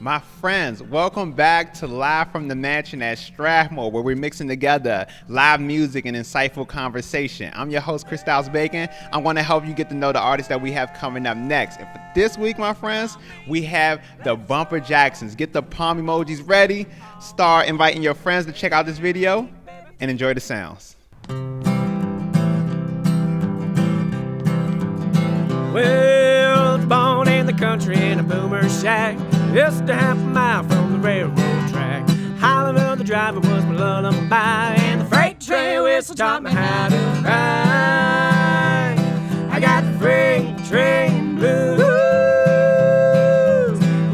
My friends, welcome back to Live from the Mansion at Strathmore, where we're mixing together live music and insightful conversation. I'm your host, Chris Bacon. I'm going to help you get to know the artists that we have coming up next. And for this week, my friends, we have the Bumper Jacksons. Get the palm emojis ready. Start inviting your friends to check out this video and enjoy the sounds. Well, it's born in the country in a boomer shack, just a half a mile from the railroad track. Howling of the driver was my lullaby, and the freight train whistle taught me how to ride. I got the freight train blues,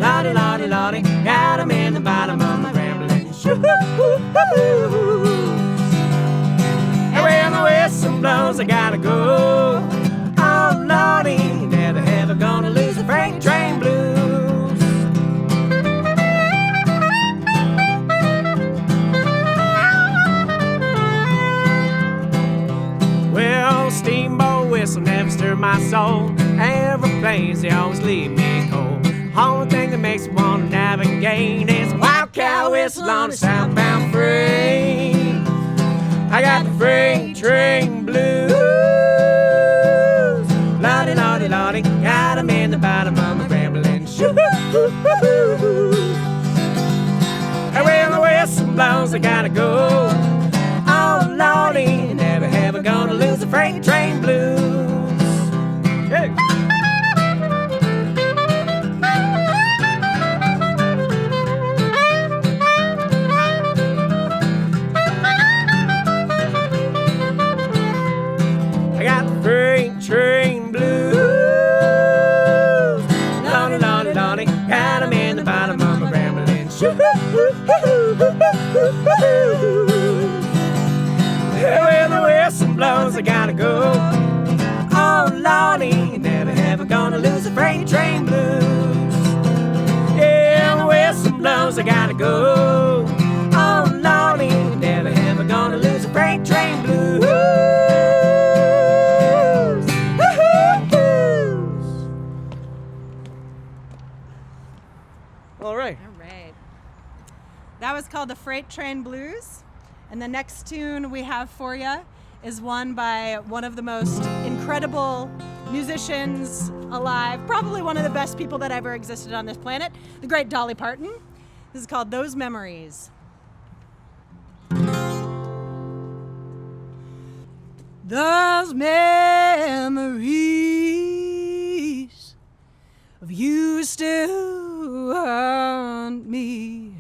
lottie, lottie, lottie, got 'em in the bottom of my rambling shoes. And when the whistle blows, I gotta go. Oh, lordy, never ever gonna lose the freight train blues. Well, steamboat whistle never stir my soul. Aeroplanes, they always leave me cold. Only thing that makes me wanna navigate is a wild cow whistle on a southbound freight. I got the freight train blues. Lottie, lottie, lottie, got 'em in the bottom of my rambling shoes. And when the whistle blows, I gotta go. Oh, lordy, never ever gonna lose the freight train blues. Hey! I got the freight train blues. Lordy, lordy, lordy, got 'em in the bottom of my rambling shoes. When the whistle blows, I gotta go. Oh, lordy, never ever gonna lose the freight train blues. Yeah, when the whistle blows, I gotta go. Oh, lordy, never ever gonna lose the freight train blues. All right. That was called the Freight Train Blues. And the next tune we have for you is one by one of the most incredible musicians alive, probably one of the best people that ever existed on this planet, the great Dolly Parton. This is called Those Memories. Those memories of you still haunt me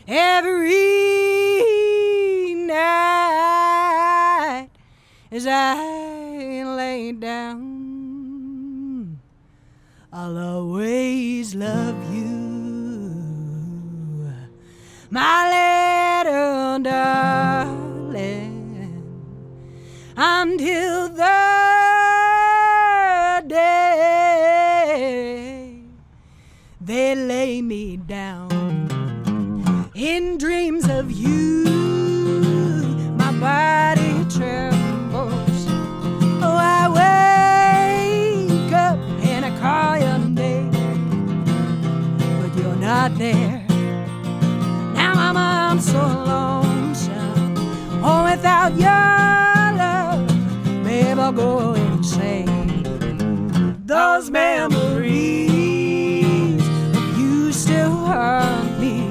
every night as I lay down. I'll always love you, my little darling, until the day they lay me down. In dreams of you, my body trembles. Oh, I wake up and I call your name, but you're not there. Now I'm so lonesome. Oh, without your love, babe, I'll go insane. Those memories of you still haunt me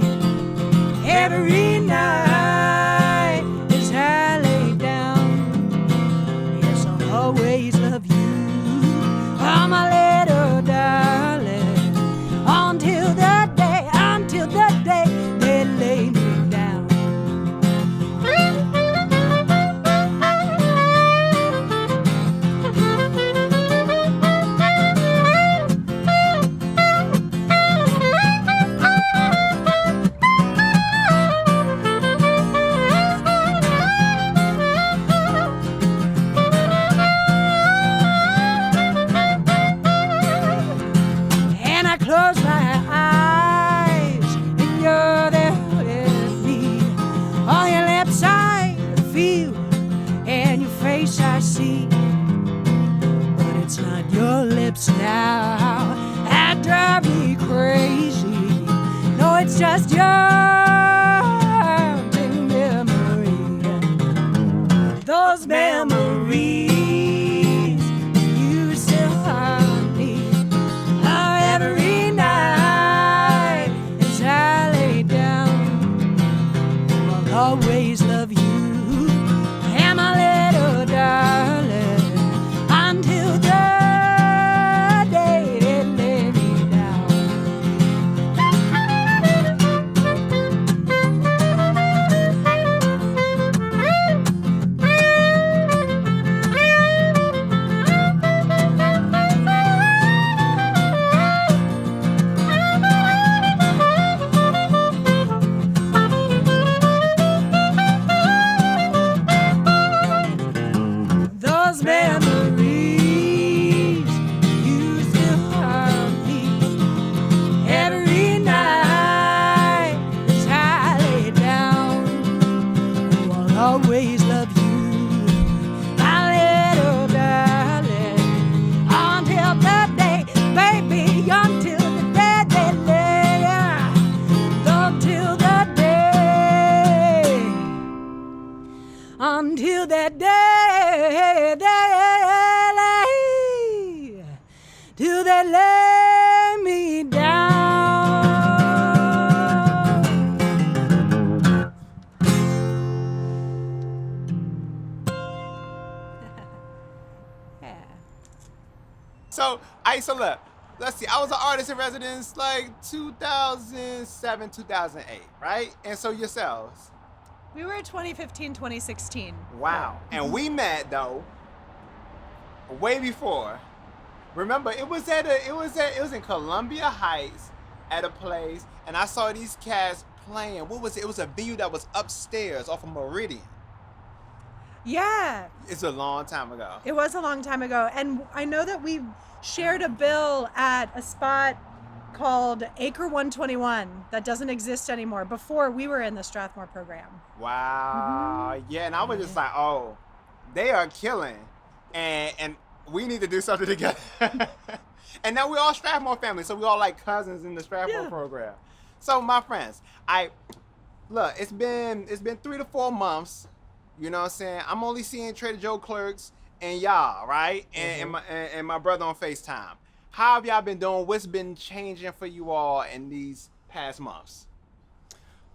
every night as I lay down. Yes, I'll always love you, oh, my little darling, until the day they lay me down. just your memory. Those memories you still haunt me every night as I lay down. I'll always love you and my little darling until the day they lay me down. Those memories you still haunt me every night as I lay down. Oh, I'll always love you, my little darling, until the day, baby, until the day they lay, until the day, until that day, till they lay me down. Yeah. So look, let's see. I was an artist in residence like 2007, 2008, right? And so yourselves. We were 2015, 2016. Wow. And we met though way before. Remember, it was in Columbia Heights at a place, and I saw these cats playing. What was it? It was a venue that was upstairs off of Meridian. Yeah, It's a long time ago. it was a long time ago. And I know that we shared a bill at a spot called Acre 121 that doesn't exist anymore before we were in the Strathmore program. Wow. Yeah, and I was just like, oh, they are killing. And we need to do something together. And now we're all Strathmore family, so we all like cousins in the Strathmore Yeah. program. So my friends, it's been 3 to 4 months. You know what I'm saying? I'm only seeing Trader Joe clerks and y'all, right? And my brother on FaceTime. How have y'all been doing? What's been changing for you all in these past months?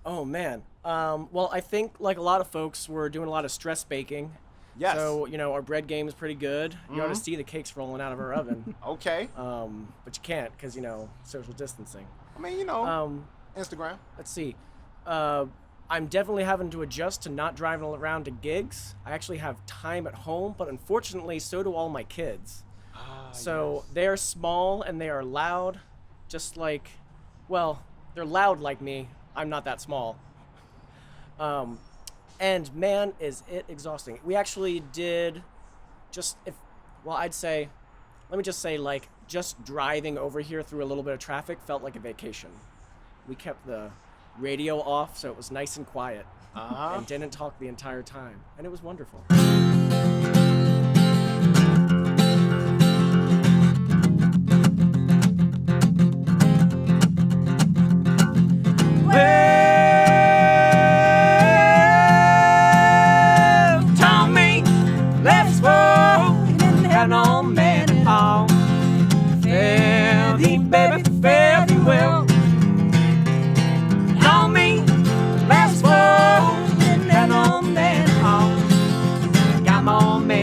Oh man. Well, I think like a lot of folks, we're doing a lot of stress baking. Yes. So our bread game is pretty good. You ought to see the cakes rolling out of our oven. Okay. But you can't because social distancing. I mean, Instagram. Let's see. I'm definitely having to adjust to not driving around to gigs. I actually have time at home, but unfortunately, so do all my kids. So they are small and they are loud, just like, well, they're loud like me. I'm not that small. And man, is it exhausting. We actually did let me just say, like, just driving over here through a little bit of traffic felt like a vacation. We kept the radio off, so it was nice and quiet, and didn't talk the entire time, and it was wonderful. Well, Tommy, let's go and have no man at all. Fare thee, baby, fare thee well. Tommy, let's go and have no man at all. Got more men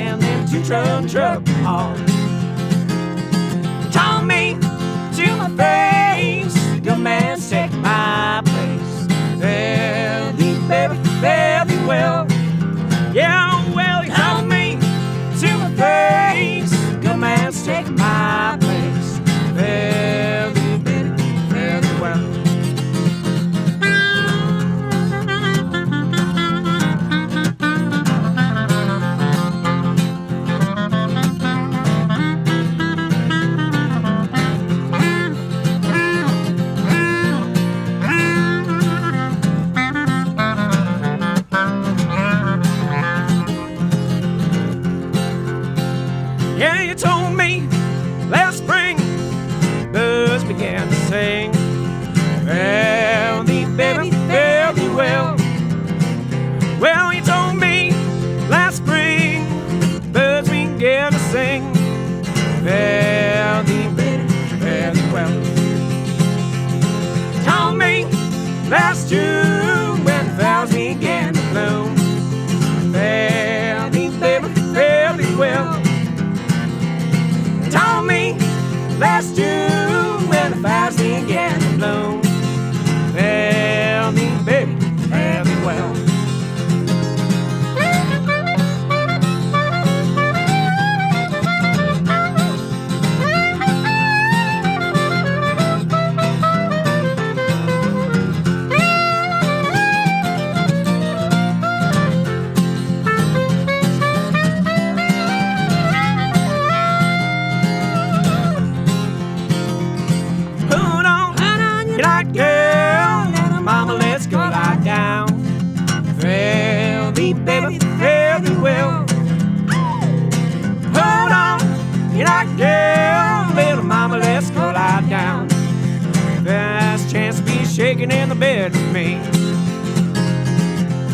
making in the bed with me.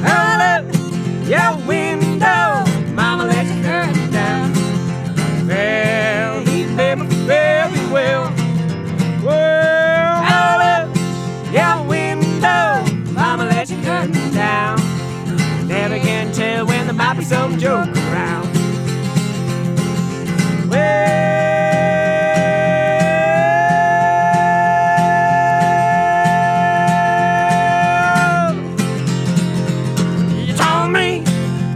Roll up your window, mama, let your curtain down. Fare thee, baby, fare thee well. Well, roll up your window, mama, let your curtain down. Never can tell when there might be some joke around. Well, you told me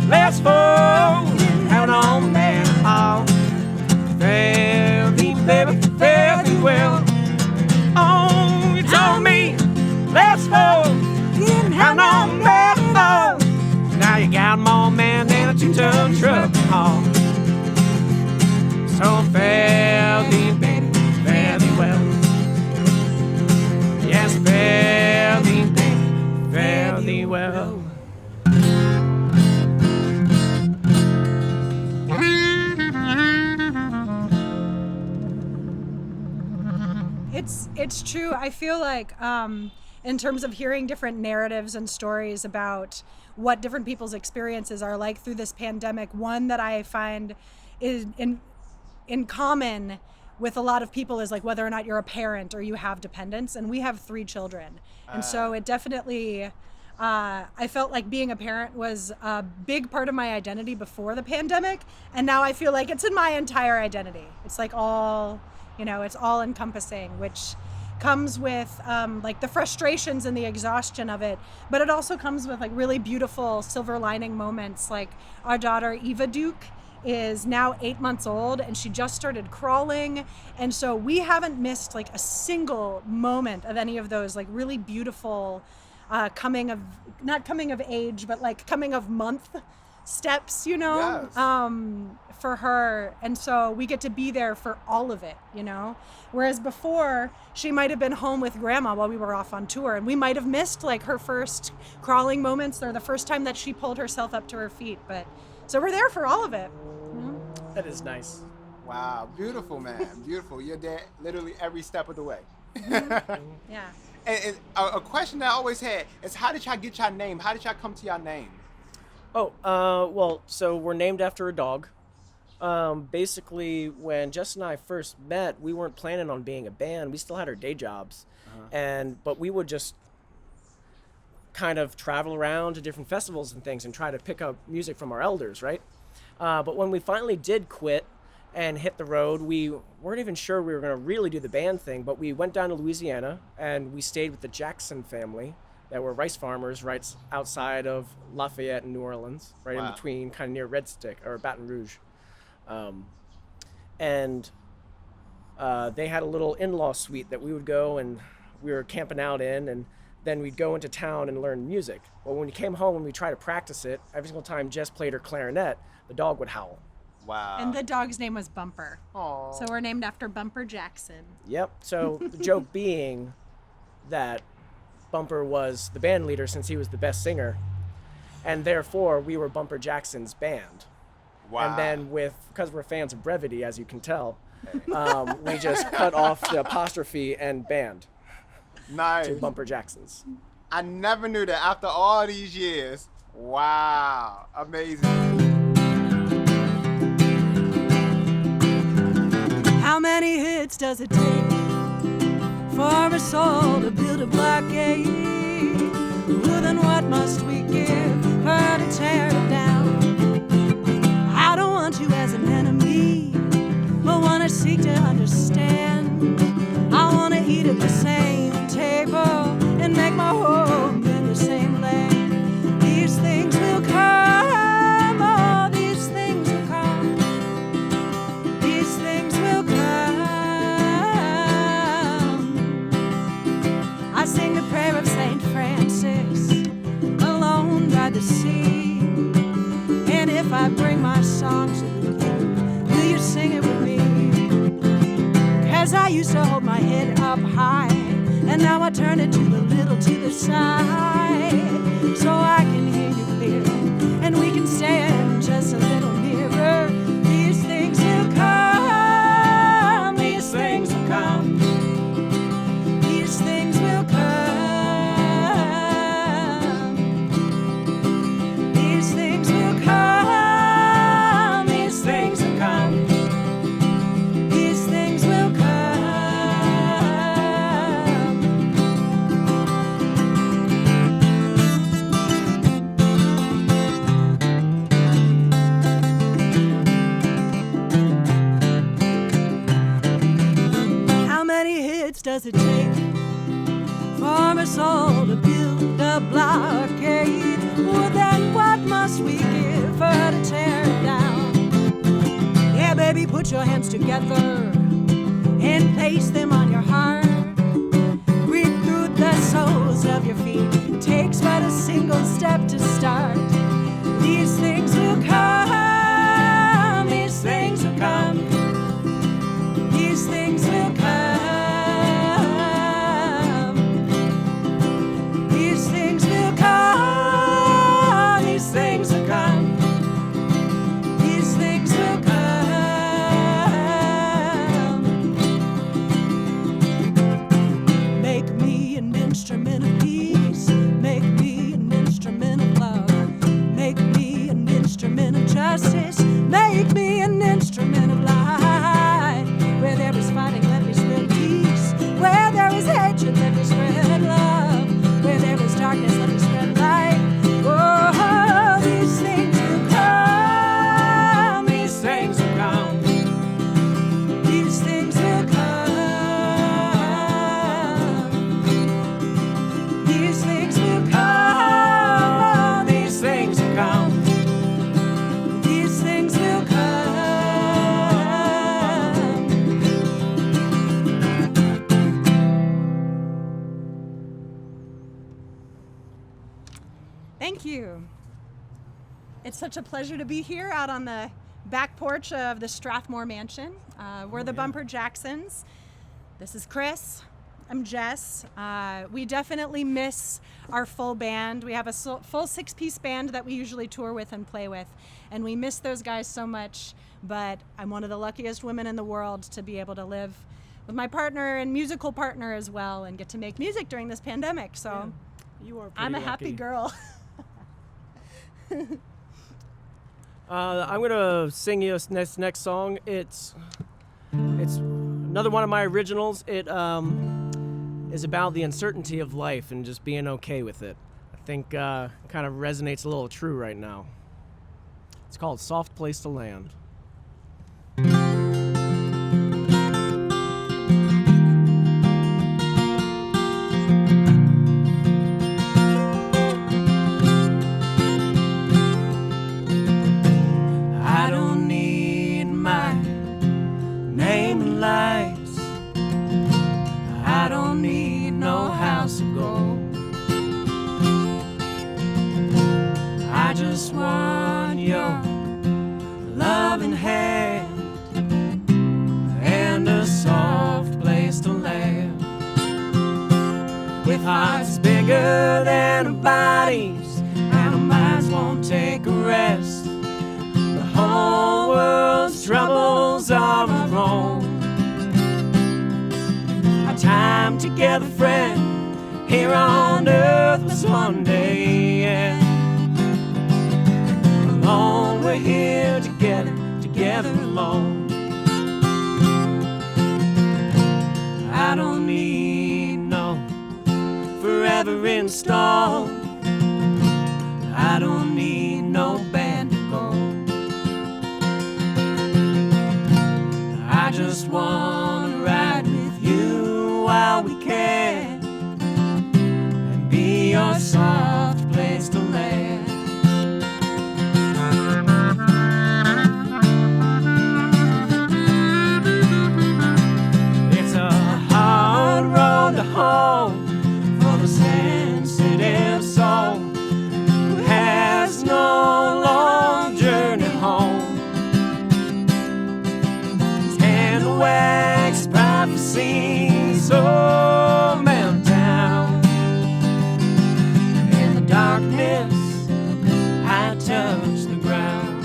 let's fall out on that hall. Fare thee, baby, fare thee well. Oh, you told me let's fall out on that hall. Now you got more man than a 2-ton truck haul. So fare thee, baby, fare thee well. Yes, fare thee, baby, fare thee well. It's true. I feel like in terms of hearing different narratives and stories about what different people's experiences are like through this pandemic, one that I find is in common with a lot of people is like whether or not you're a parent or you have dependents, and we have 3 children. And so it definitely, I felt like being a parent was a big part of my identity before the pandemic, and now I feel like it's in my entire identity. It's like all, it's all encompassing, which comes with like the frustrations and the exhaustion of it, but it also comes with like really beautiful silver lining moments. Like our daughter Eva Duke is now 8 months old and she just started crawling, and so we haven't missed like a single moment of any of those like really beautiful not coming of age, but like coming of month steps, Yes. For her. And so we get to be there for all of it, whereas before she might have been home with grandma while we were off on tour, and we might have missed like her first crawling moments or the first time that she pulled herself up to her feet. But so we're there for all of it. That is nice. Wow, beautiful, man, beautiful. You're there literally every step of the way. Yeah. And a question that I always had is, how did y'all get y'all name? How did y'all come to y'all name? Well, so we're named after a dog. Basically, when Jess and I first met, we weren't planning on being a band. We still had our day jobs, but we would just kind of travel around to different festivals and things and try to pick up music from our elders, right? But when we finally did quit and hit the road, we weren't even sure we were going to really do the band thing, but we went down to Louisiana and we stayed with the Jackson family that were rice farmers right outside of Lafayette and New Orleans, right in between, kind of near Red Stick or Baton Rouge. And they had a little in-law suite that we would go and we were camping out in, and then we'd go into town and learn music. Well, when we came home and we tried to practice it, every single time Jess played her clarinet, the dog would howl. Wow. And the dog's name was Bumper. Aww. So we're named after Bumper Jackson. Yep. So the joke being that Bumper was the band leader since he was the best singer, and therefore we were Bumper Jackson's band. Wow. And then because we're fans of brevity, as you can tell, we just cut off the apostrophe and band Nice. to Bumper Jackson's. I never knew that after all these years. Wow. Amazing. How many hits does it take for a soul to build a blockade? Who then what must we give her to tear it down? I don't want you as an enemy, but wanna seek to understand. I wanna eat at the same table and make my home in the same land. These things will come, oh, these things will come. These things will come. I sing the prayer of St. Francis alone by the sea. And if I bring my song to you, will you sing it with me? 'Cause I used to hold my head up high, and now I turn it to the little to the side, so I can hear you clear, and we can stand just a little nearer. These things will come, these things will come, these things will come. us all to build a blockade. Well, then what must we give her to tear it down? Yeah, baby, put your hands together and place them on your heart. Breathe through the soles of your feet. It takes but a single step to start. These things will come. These things will come. These things will come. These things will come. These things will come. These things will come. Make me an instrument of peace. Make me an instrument of love. Make me an instrument of justice. Make me an instrument of light. Where there is fighting, let me spread peace. Where there is hatred, let me spread love. Where there is darkness, let me spread light. Oh, these things will come. These things will come. These things will come. These things will come. These things will come. These things will come. Thank you. It's such a pleasure to be here out on the back porch of the Strathmore mansion. We're the Bumper Jacksons. This is Chris. I'm Jess. We definitely miss our full band. We have a full six-piece band that we usually tour with and play with, and we miss those guys so much, but I'm one of the luckiest women in the world to be able to live with my partner and musical partner as well and get to make music during this pandemic, so Yeah, you are pretty I'm a lucky. happy girl. I'm gonna sing you this next song. It's another one of my originals. It is about the uncertainty of life and just being okay with it. I think kind of resonates a little true right now. It's called "Soft Place to Land." I don't need my name and lights. I don't need no house of gold. I just want your loving hand and a soft place to land. With hearts bigger than our bodies and our minds won't take a rest. The whole world's troubles are our own. Our time together, friend, here on earth was one day end. Alone we're here together, together alone. I don't need no forever installed. I don't need no band of gold. I just wanna ride with you while we can and be your soft place to land. It's a hard road to home for the sensitive soul who has no long journey home. Wax prophecies all melt down. In the darkness I touch the ground.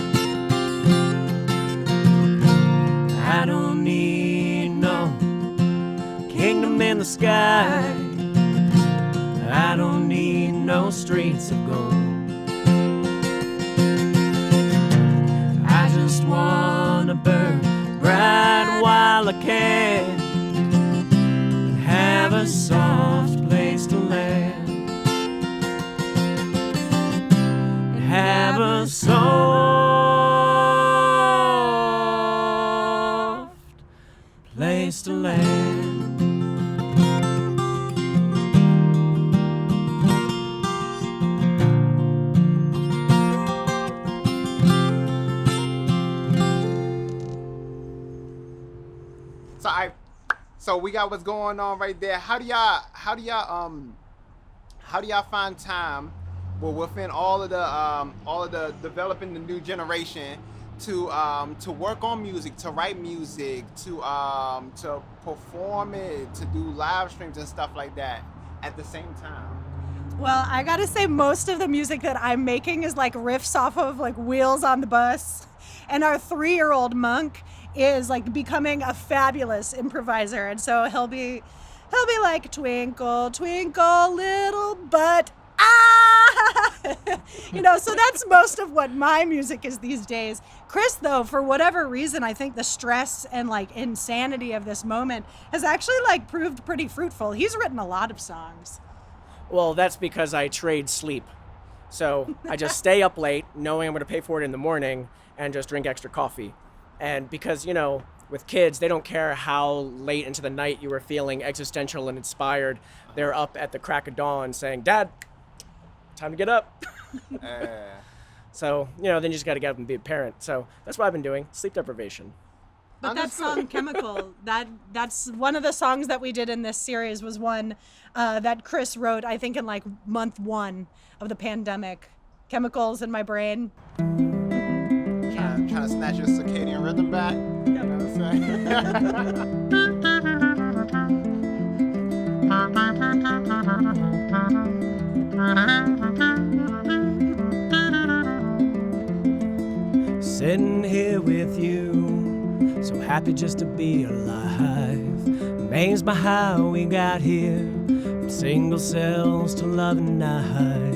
I don't need no kingdom in the sky. I don't need no streets of gold. I just wanna burn bright while I can and have a soft place to land. And have a soft place to land. So we got what's going on right there. How do y'all find time, well, within all of the developing the new generation, to work on music, to write music, to perform it, to do live streams and stuff like that at the same time? Well, I gotta say, most of the music that I'm making is like riffs off of like Wheels on the Bus, and our 3-year-old Monk is like becoming a fabulous improviser, and so he'll be like, twinkle twinkle little butt, ah, so that's most of what my music is these days. Chris, though, for whatever reason, I think the stress and like insanity of this moment has actually like proved pretty fruitful. He's written a lot of songs. Well, that's because I trade sleep. So I just stay up late knowing I'm going to pay for it in the morning and just drink extra coffee. And because, with kids, they don't care how late into the night you were feeling existential and inspired. They're up at the crack of dawn saying, Dad, time to get up. So, then you just got to get up and be a parent. So that's what I've been doing, sleep deprivation. But that song, Chemical, that's one of the songs that we did in this series, was one that Chris wrote, I think, in like month 1 of the pandemic. Chemicals in my brain. Trying to snatch your circadian rhythm back. You know what I'm saying? Sitting here with you, so happy just to be alive. Amazed by how we got here, from single cells to loving knives.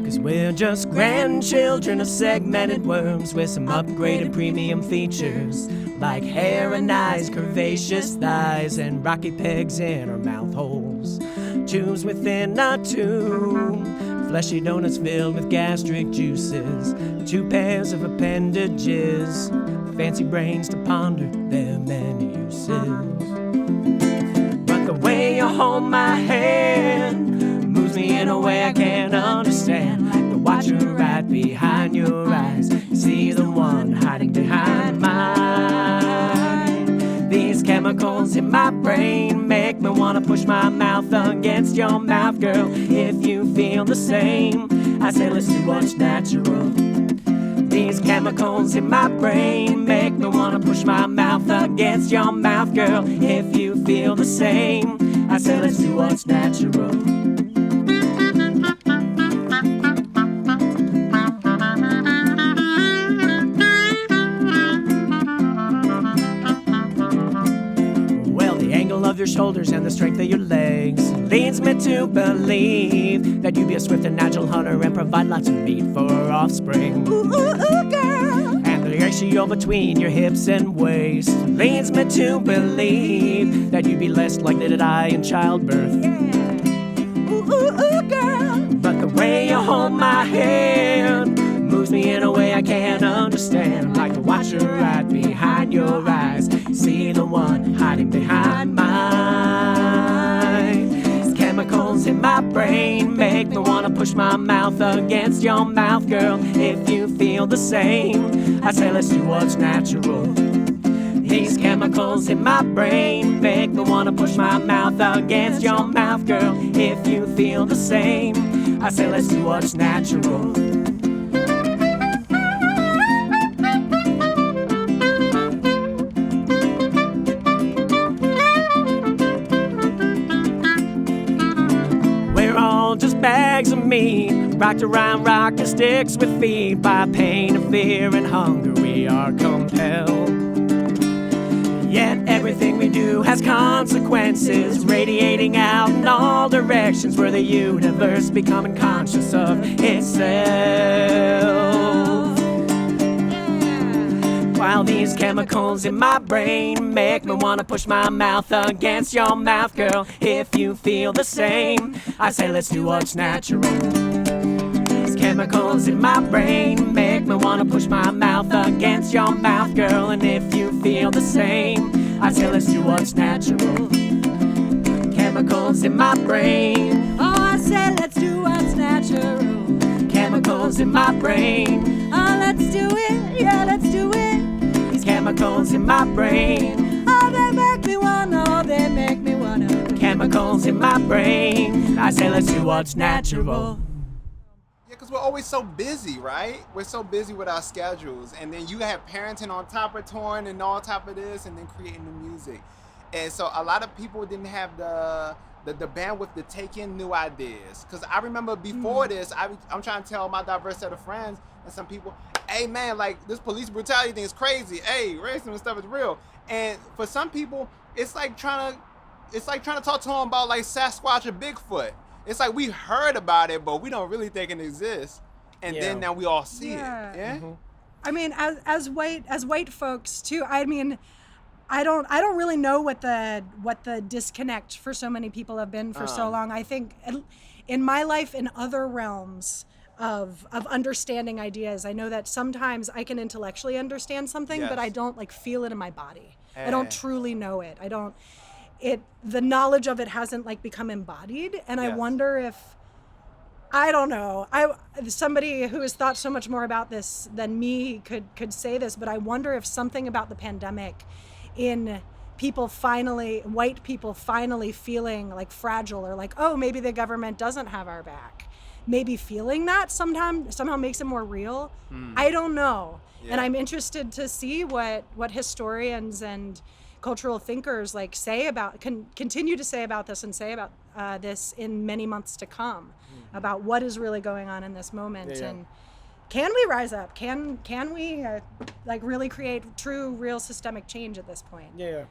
'Cause we're just grandchildren of segmented worms with some upgraded premium features, like hair and eyes, curvaceous thighs, and rocky pegs in our mouth holes. Tubes within our tube, fleshy donuts filled with gastric juices, 2 pairs of appendages, fancy brains to ponder their many uses. But the way you hold my hand moves me in a way I can't understand. Like the watcher right behind your eyes, you see the one hiding behind mine. These chemicals in my brain make me wanna push my mouth against your mouth, girl. If you feel the same, I say let's do what's natural. These chemicals in my brain make me wanna push my mouth against your mouth, girl. If you feel the same, I say let's do what's natural. Of your shoulders and the strength of your legs leads me to believe that you'd be a swift and agile hunter and provide lots of meat for our offspring. Ooh, ooh, ooh, girl. And the ratio between your hips and waist leads me to believe that you'd be less likely to die in childbirth. Yeah. Ooh, ooh, ooh, girl. But the way you hold my hand moves me in a way I can't understand. Like the watcher right behind your eyes, you see the one hiding behind mine. These chemicals in my brain make me wanna push my mouth against your mouth, girl. If you feel the same, I say let's do what's natural. These chemicals in my brain make me wanna push my mouth against your mouth, girl. If you feel the same, I say let's do what's natural. Just bags of meat, rocked around rocket sticks with feet. By pain and fear and hunger we are compelled. Yet everything we do has consequences, radiating out in all directions. We're the universe becoming conscious of itself. While these chemicals in my brain make me wanna push my mouth against your mouth, girl. If you feel the same, I say let's do what's natural. These chemicals in my brain make me wanna push my mouth against your mouth, girl. And if you feel the same, I say let's do what's natural. Chemicals in my brain, Oh, I said let's do what's natural. chemicals in my brain, Oh, let's do it, yeah, let's do it. these chemicals in my brain, Oh, they make me wanna, oh, they make me wanna. Chemicals in my brain, I say let's do what's natural. Yeah, because we're always so busy, right? We're so busy with our schedules. And then you have parenting on top of touring and on top of this and then creating the music. And so a lot of people didn't have the bandwidth to take in new ideas. Because I remember before this, I'm trying to tell my diverse set of friends and some people, hey man, like this police brutality thing is crazy. Hey, racism and stuff is real. And for some people, it's like trying to talk to them about like Sasquatch or Bigfoot. It's like we heard about it, but we don't really think it exists. And then now we all see it. Yeah. Mm-hmm. I mean, as white folks too. I mean, I don't really know what the disconnect for so many people have been for so long. I think in my life, in other realms of understanding ideas, I know that sometimes I can intellectually understand something, but I don't like feel it in my body. I don't truly know it. The knowledge of it hasn't like become embodied, and I wonder if, I don't know, somebody who has thought so much more about this than me could say this, but I wonder if something about the pandemic in white people finally feeling like fragile, or like, oh, maybe the government doesn't have our back, maybe feeling that somehow makes it more real. I don't know. And I'm interested to see what historians and cultural thinkers like say about, continue to say about this, and say about this in many months to come, about what is really going on in this moment. And can we rise up? Can we like really create true, real systemic change at this point? Yeah,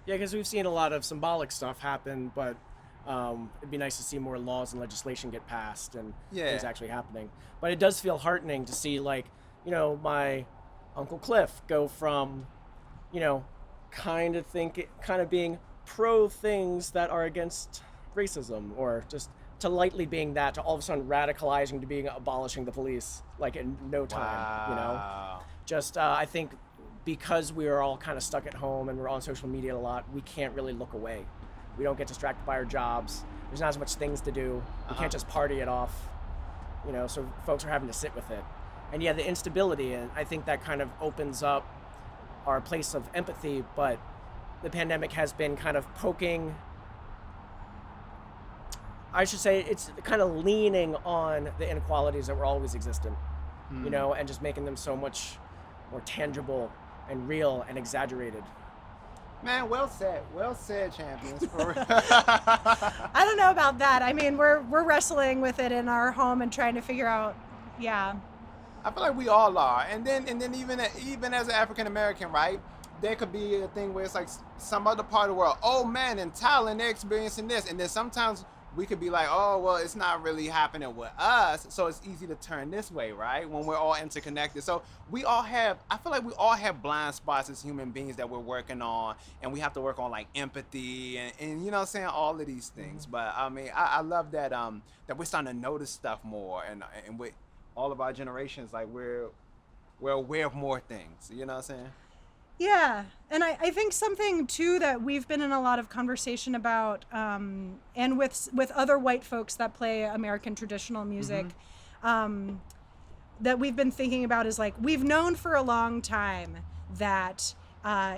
because we've seen a lot of symbolic stuff happen, but it'd be nice to see more laws and legislation get passed and things actually happening. But it does feel heartening to see, like, my Uncle Cliff go from, kind of being pro things that are against racism, or just to lightly being that, to all of a sudden radicalizing to being abolishing the police, like in no time. Wow. Just I think because we are all kind of stuck at home and we're on social media a lot, we can't really look away. We don't get distracted by our jobs. There's not as much things to do. We can't just party it off, so folks are having to sit with it. And the instability, and I think that kind of opens up our place of empathy, but the pandemic has been kind of poking, I should say, it's kind of leaning on the inequalities that were always existent, and just making them so much more tangible and real and exaggerated. Man, well said, champions. I don't know about that. I mean, we're wrestling with it in our home and trying to figure out, I feel like we all are, and then even as an African American, right? There could be a thing where it's like some other part of the world. Oh man, in Thailand they're experiencing this, and then sometimes we could be like, oh well, it's not really happening with us, so it's easy to turn this way, right? When we're all interconnected, so I feel like we all have blind spots as human beings that we're working on, and we have to work on like empathy and saying all of these things. But I mean, I love that that we're starting to notice stuff more, and with all of our generations, like we're aware of more things. You know what I'm saying? Yeah, and I think something too that we've been in a lot of conversation about, and with other white folks that play American traditional music, that we've been thinking about is like, we've known for a long time that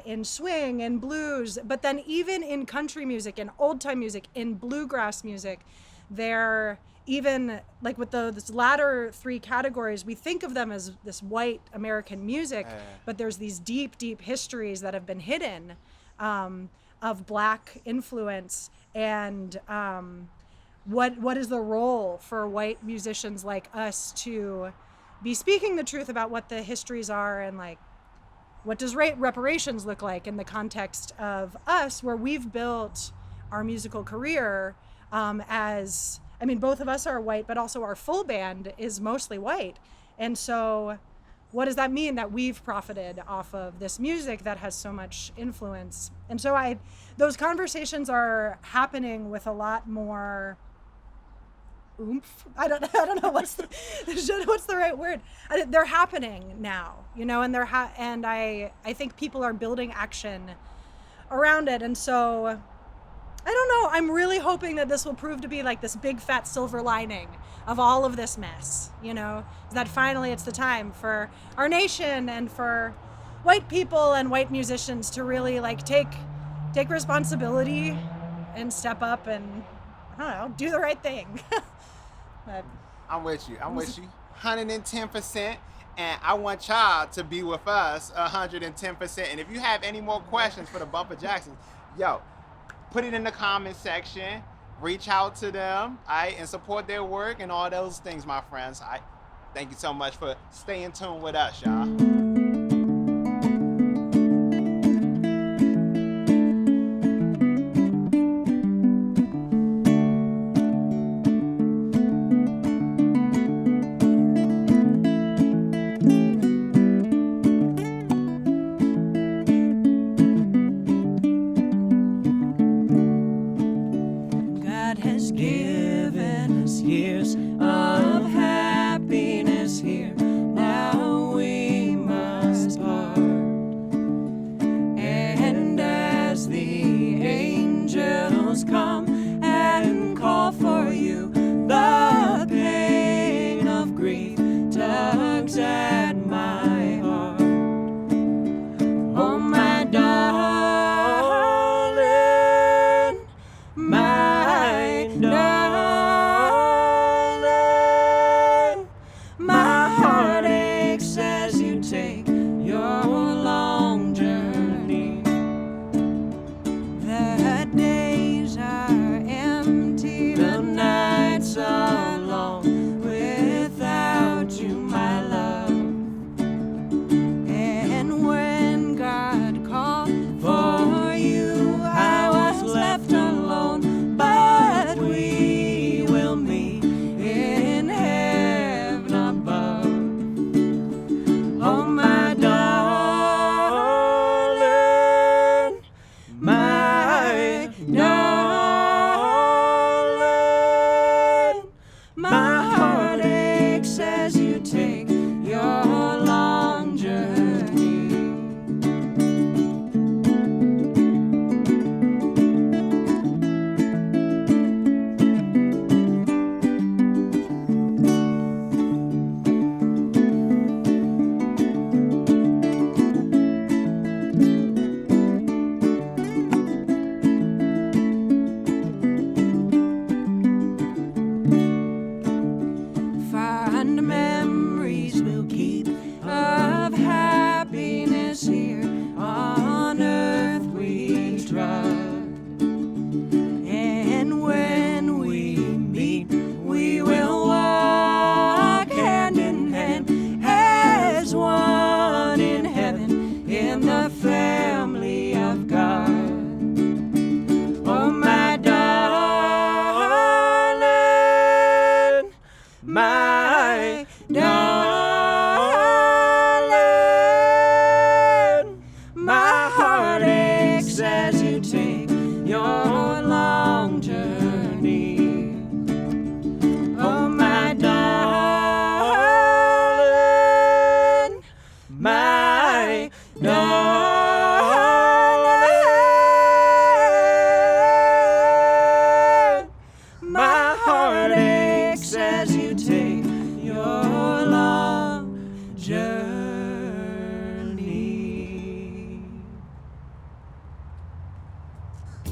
in swing and blues, but then even in country music, in old time music, in bluegrass music, they're even like with those latter three categories, we think of them as this white American music, but there's these deep, deep histories that have been hidden of Black influence, and what is the role for white musicians like us to be speaking the truth about what the histories are, and like what does reparations look like in the context of us, where we've built our musical career as, I mean, both of us are white, but also our full band is mostly white. And so what does that mean that we've profited off of this music that has so much influence? And so those conversations are happening with a lot more oomph. I don't know what's the right word. They're happening now, and and I think people are building action around it. And so I don't know. I'm really hoping that this will prove to be like this big fat silver lining of all of this mess, that finally it's the time for our nation and for white people and white musicians to really like take take responsibility and step up and, I don't know, do the right thing. But I'm with you. 110%. And I want y'all to be with us 110%. And if you have any more questions for the Bumper Jacksons, yo, put it in the comment section. Reach out to them, and support their work and all those things, my friends. Thank you so much for staying tuned with us, y'all.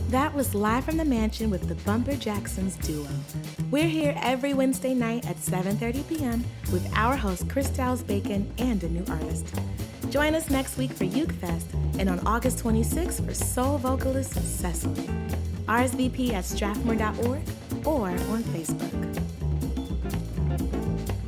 That was Live from the Mansion with the Bumper Jacksons duo. We're here every Wednesday night at 7:30 p.m. with our host, Chris Bacon, and a new artist. Join us next week for Uke Fest and on August 26th for soul vocalist Cecily. RSVP at strathmore.org or on Facebook.